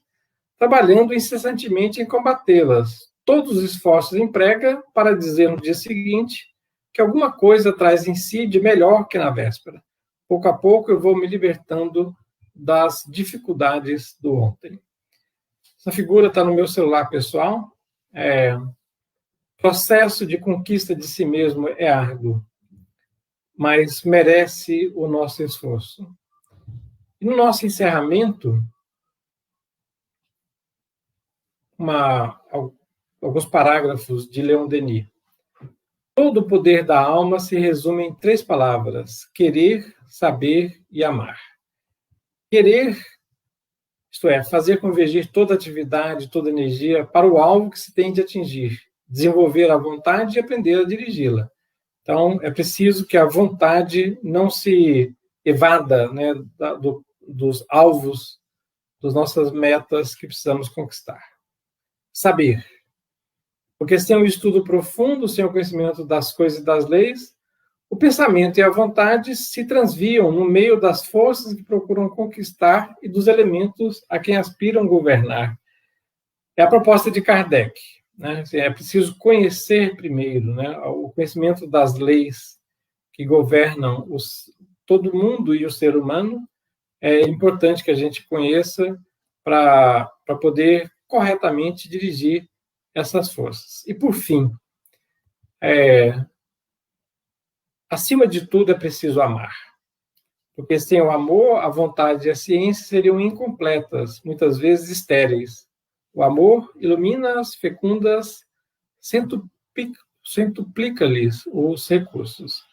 trabalhando incessantemente em combatê-las. Todos os esforços emprega para dizer no dia seguinte que alguma coisa traz em si de melhor que na véspera. Pouco a pouco eu vou me libertando das dificuldades do ontem. Essa figura está no meu celular pessoal. Processo de conquista de si mesmo é árduo, mas merece o nosso esforço. E no nosso encerramento, alguns parágrafos de Leon Denis. Todo o poder da alma se resume em 3 palavras: querer, saber e amar. Querer, isto é, fazer convergir toda atividade, toda energia para o alvo que se tem de atingir, desenvolver a vontade e aprender a dirigi-la. Então, é preciso que a vontade não se evada, né, dos alvos, das nossas metas que precisamos conquistar. Saber. Porque sem o estudo profundo, sem o conhecimento das coisas e das leis, o pensamento e a vontade se transviam no meio das forças que procuram conquistar e dos elementos a quem aspiram governar. É a proposta de Kardec. Né? É preciso conhecer primeiro, né, o conhecimento das leis que governam todo mundo e o ser humano. É importante que a gente conheça para poder corretamente dirigir essas forças. E, por fim, acima de tudo, é preciso amar. Porque sem o amor, a vontade e a ciência seriam incompletas, muitas vezes estéreis. O amor ilumina-as, fecundas, centuplica-lhes os recursos.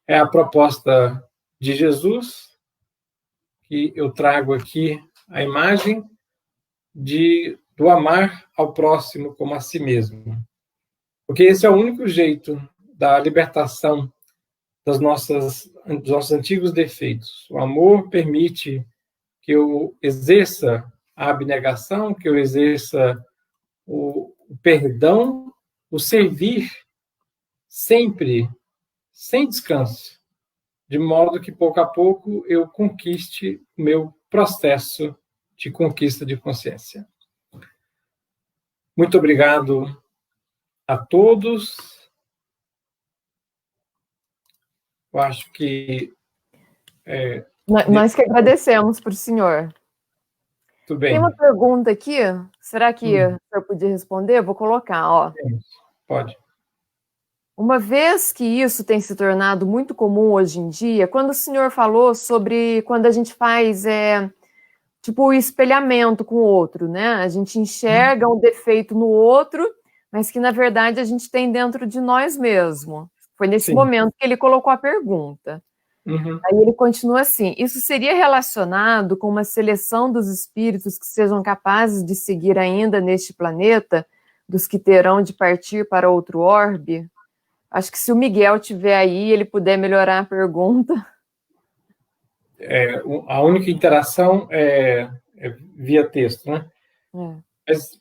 É a proposta de Jesus, que eu trago aqui a imagem do amar ao próximo como a si mesmo. Porque esse é o único jeito da libertação dos nossos antigos defeitos. O amor permite que eu exerça a abnegação, que eu exerça o perdão, o servir sempre, sem descanso, de modo que, pouco a pouco, eu conquiste o meu processo de conquista de consciência. Muito obrigado a todos. Eu acho que... Nós que agradecemos para o senhor. Tudo bem. Tem uma pergunta aqui, será que o senhor podia responder? Vou colocar, ó. Pode. Uma vez que isso tem se tornado muito comum hoje em dia, quando o senhor falou sobre quando a gente faz tipo o espelhamento com o outro, né? A gente enxerga um defeito no outro, mas que na verdade a gente tem dentro de nós mesmos. Foi nesse Sim. momento que ele colocou a pergunta. Uhum. Aí ele continua assim: isso seria relacionado com uma seleção dos espíritos que sejam capazes de seguir ainda neste planeta, dos que terão de partir para outro orbe? Acho que se o Miguel tiver aí, ele puder melhorar a pergunta. A única interação é via texto, né?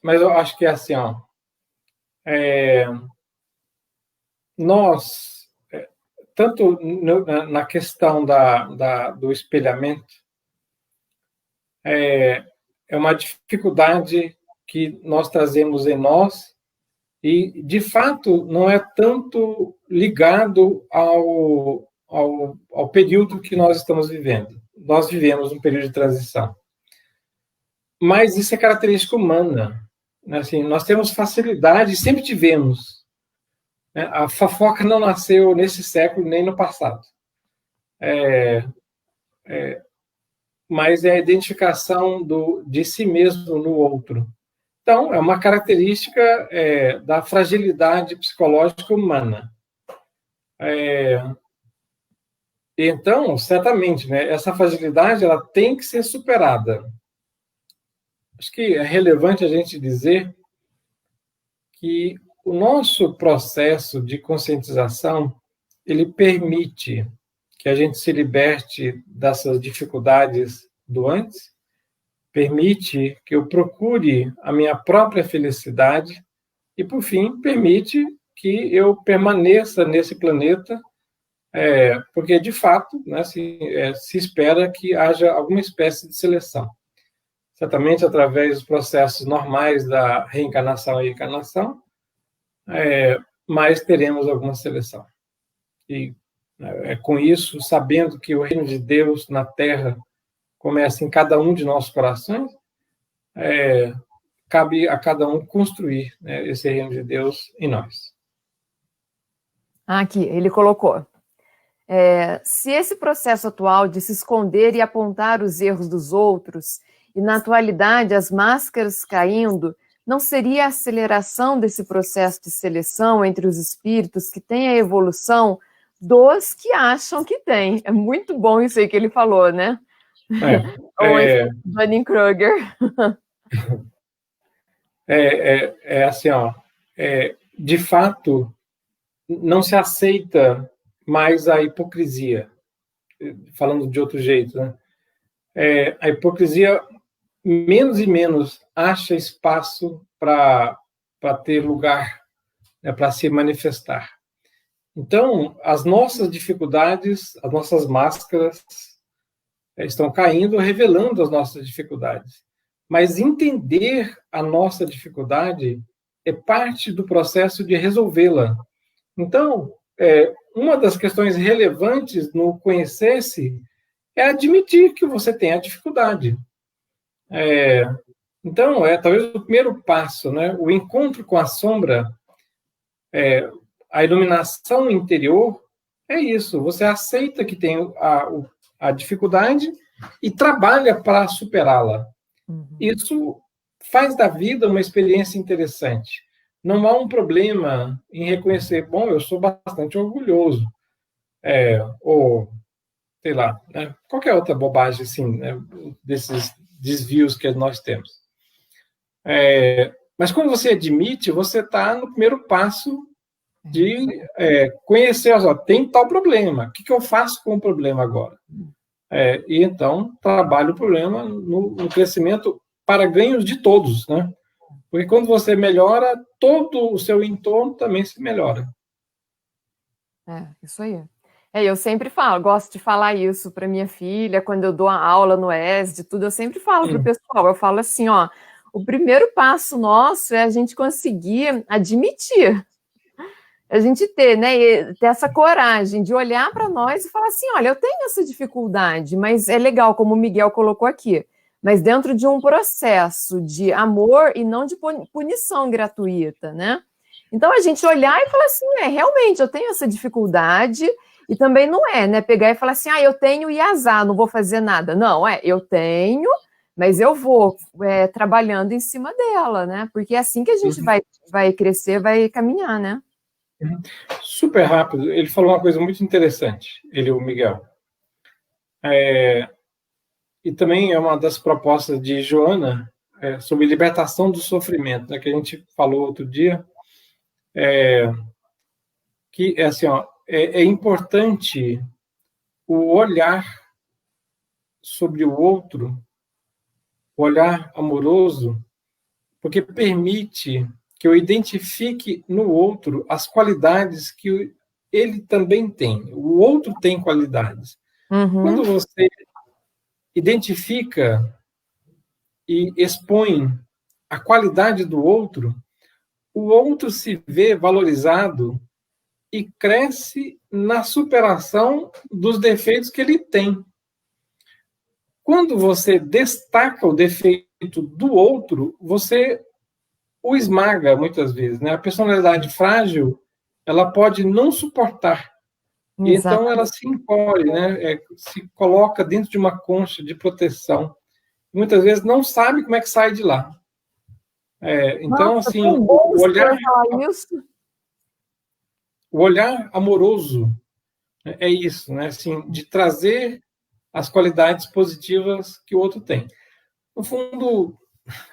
Mas eu acho que é assim, ó. Nós, tanto na questão do espelhamento, é uma dificuldade que nós trazemos em nós e, de fato, não é tanto ligado ao período que nós estamos vivendo. Nós vivemos um período de transição. Mas isso é característica humana. Assim, nós temos facilidade, sempre tivemos. A fofoca não nasceu nesse século nem no passado. Mas é a identificação de si mesmo no outro. Então, é uma característica da fragilidade psicológica humana. Então, certamente, né, essa fragilidade ela tem que ser superada. Acho que é relevante a gente dizer que o nosso processo de conscientização ele permite que a gente se liberte dessas dificuldades do antes, permite que eu procure a minha própria felicidade e, por fim, permite que eu permaneça nesse planeta, porque, de fato, né, se espera que haja alguma espécie de seleção. Certamente, através dos processos normais da reencarnação e encarnação, mas teremos alguma seleção. E com isso, sabendo que o reino de Deus na Terra começa em cada um de nossos corações, cabe a cada um construir, né, esse reino de Deus em nós. Aqui, ele colocou. Se esse processo atual de se esconder e apontar os erros dos outros, e na atualidade as máscaras caindo, não seria a aceleração desse processo de seleção entre os espíritos que têm a evolução dos que acham que tem? É muito bom isso aí que ele falou, né? Dunning-Kruger. Assim, ó, de fato, não se aceita mais a hipocrisia, falando de outro jeito, né? A hipocrisia menos e menos acha espaço para ter lugar, né, para se manifestar. Então, as nossas dificuldades, as nossas máscaras estão caindo, revelando as nossas dificuldades. Mas entender a nossa dificuldade é parte do processo de resolvê-la. Então, uma das questões relevantes no conhecer-se é admitir que você tem a dificuldade. Então, talvez o primeiro passo, né? O encontro com a sombra, a iluminação interior, é isso. Você aceita que tem a dificuldade e trabalha para superá-la. Isso faz da vida uma experiência interessante. Não há um problema em reconhecer, bom, eu sou bastante orgulhoso, ou, sei lá, né, qualquer outra bobagem, assim, né, desses desvios que nós temos. Mas quando você admite, você está no primeiro passo de conhecer, tem tal problema, o que eu faço com o problema agora? E então trabalho o problema no crescimento para ganhos de todos, né? Porque quando você melhora, todo o seu entorno também se melhora. Isso aí. Eu sempre falo, gosto de falar isso para minha filha, quando eu dou a aula no ESD, tudo, eu sempre falo para o pessoal, eu falo assim, ó, o primeiro passo nosso é a gente conseguir admitir, a gente ter, né, ter essa coragem de olhar para nós e falar assim, olha, eu tenho essa dificuldade, mas é legal, como o Miguel colocou aqui, mas dentro de um processo de amor e não de punição gratuita, né? Então, a gente olhar e falar assim, realmente, eu tenho essa dificuldade, e também não é, né, pegar e falar assim, eu tenho e azar, não vou fazer nada. Não, eu tenho, mas eu vou trabalhando em cima dela, né, porque é assim que a gente vai crescer, vai caminhar, né. Super rápido, ele falou uma coisa muito interessante, o Miguel. E também é uma das propostas de Joana sobre libertação do sofrimento, né, que a gente falou outro dia, que é assim, é importante o olhar sobre o outro, o olhar amoroso, porque permite que eu identifique no outro as qualidades que ele também tem. O outro tem qualidades. Quando você identifica e expõe a qualidade do outro, o outro se vê valorizado e cresce na superação dos defeitos que ele tem. Quando você destaca o defeito do outro, você o esmaga muitas vezes, né? A personalidade frágil, ela pode não suportar. E então ela se encolhe, né? Se coloca dentro de uma concha de proteção. Muitas vezes não sabe como é que sai de lá. Então, Nossa, assim, tão bom o senhor falar isso. O olhar amoroso é isso, né? Assim, de trazer as qualidades positivas que o outro tem. No fundo,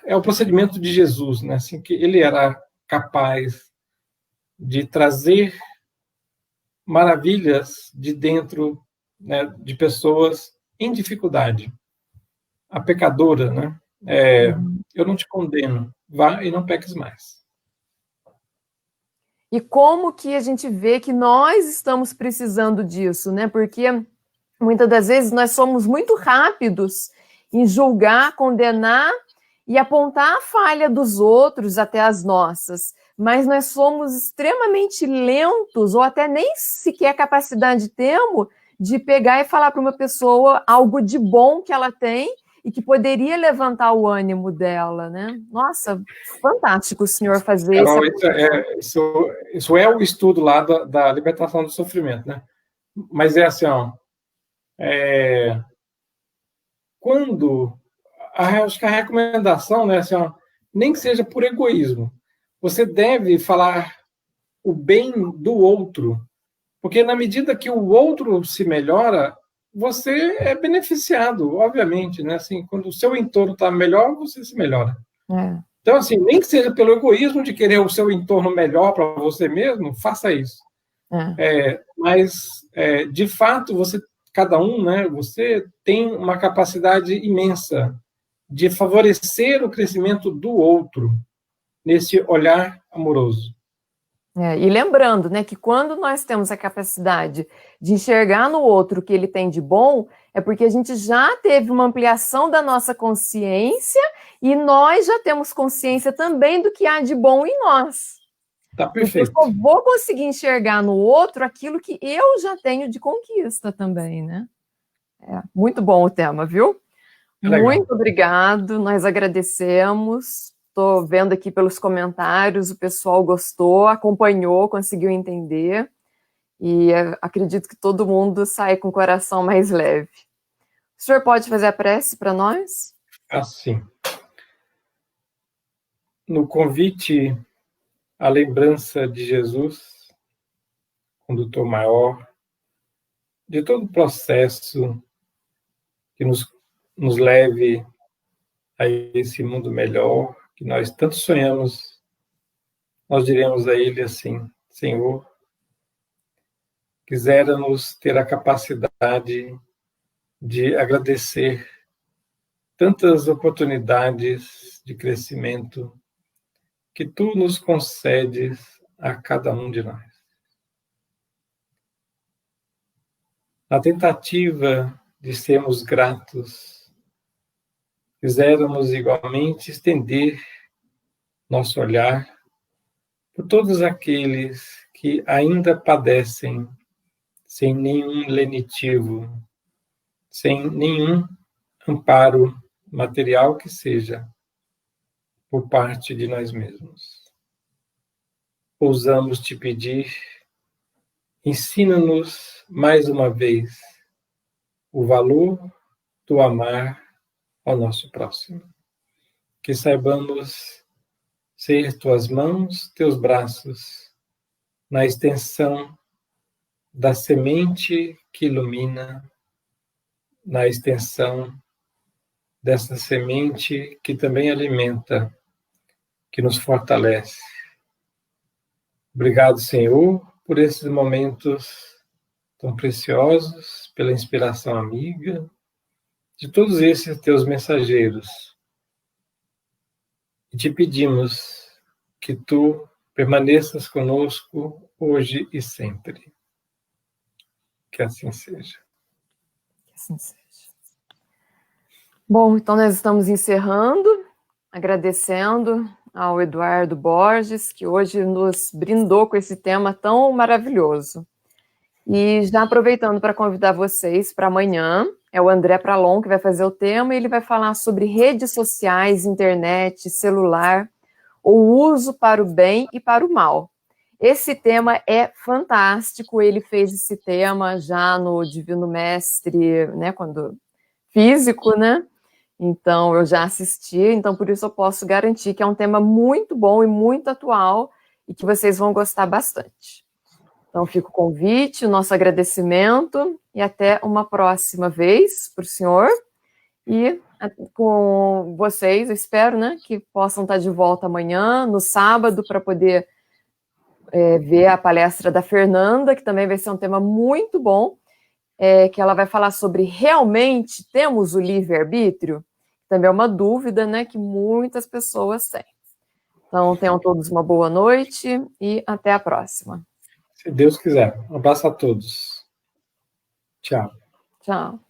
é o procedimento de Jesus, né? Assim, que ele era capaz de trazer maravilhas de dentro, né, de pessoas em dificuldade. A pecadora, né? Eu não te condeno, vá e não peques mais. E como que a gente vê que nós estamos precisando disso, né? Porque muitas das vezes nós somos muito rápidos em julgar, condenar e apontar a falha dos outros até as nossas, mas nós somos extremamente lentos, ou até nem sequer capacidade temos de pegar e falar para uma pessoa algo de bom que ela tem e que poderia levantar o ânimo dela, né? Nossa, fantástico o senhor fazer Carol, isso. Isso é o estudo lá da libertação do sofrimento, né? Mas é assim, quando acho que a recomendação, né, assim, nem que seja por egoísmo, você deve falar o bem do outro, porque na medida que o outro se melhora, você é beneficiado, obviamente, né? Assim, quando o seu entorno está melhor, você se melhora. Então, assim, nem que seja pelo egoísmo de querer o seu entorno melhor para você mesmo, faça isso. Mas, de fato, cada um, né? Você tem uma capacidade imensa de favorecer o crescimento do outro nesse olhar amoroso. E lembrando, né, que quando nós temos a capacidade de enxergar no outro o que ele tem de bom, é porque a gente já teve uma ampliação da nossa consciência e nós já temos consciência também do que há de bom em nós. Tá perfeito. Porque eu só vou conseguir enxergar no outro aquilo que eu já tenho de conquista também, né? Muito bom o tema, viu? Muito obrigado, nós agradecemos. Estou vendo aqui pelos comentários, o pessoal gostou, acompanhou, conseguiu entender. E acredito que todo mundo sai com o coração mais leve. O senhor pode fazer a prece para nós? Assim. No convite à lembrança de Jesus, condutor maior, de todo o processo que nos leve a esse mundo melhor, que nós tanto sonhamos, nós diremos a Ele assim: Senhor, quiséramos ter a capacidade de agradecer tantas oportunidades de crescimento que Tu nos concedes a cada um de nós. Na tentativa de sermos gratos, quiséramos igualmente estender nosso olhar por todos aqueles que ainda padecem sem nenhum lenitivo, sem nenhum amparo material que seja por parte de nós mesmos. ousamos te pedir, ensina-nos mais uma vez o valor do amar ao nosso próximo. Que saibamos ser tuas mãos, teus braços, na extensão da semente que ilumina, na extensão dessa semente que também alimenta, que nos fortalece. Obrigado, Senhor, por esses momentos tão preciosos, pela inspiração amiga, de todos esses teus mensageiros. E te pedimos que tu permaneças conosco hoje e sempre. Que assim seja. Que assim seja. Bom, então nós estamos encerrando, agradecendo ao Eduardo Borges, que hoje nos brindou com esse tema tão maravilhoso. E já aproveitando para convidar vocês para amanhã, é o André Pralon que vai fazer o tema, e ele vai falar sobre redes sociais, internet, celular, o uso para o bem e para o mal. Esse tema é fantástico, ele fez esse tema já no Divino Mestre, né, quando físico, né? Então, eu já assisti, então por isso eu posso garantir que é um tema muito bom e muito atual e que vocês vão gostar bastante. Então, fica o convite, o nosso agradecimento e até uma próxima vez para o senhor. E com vocês, eu espero, né, que possam estar de volta amanhã, no sábado, para poder ver a palestra da Fernanda, que também vai ser um tema muito bom, que ela vai falar sobre realmente temos o livre-arbítrio? Também é uma dúvida, né, que muitas pessoas têm. Então, tenham todos uma boa noite e até a próxima. Se Deus quiser. Um abraço a todos. Tchau. Tchau.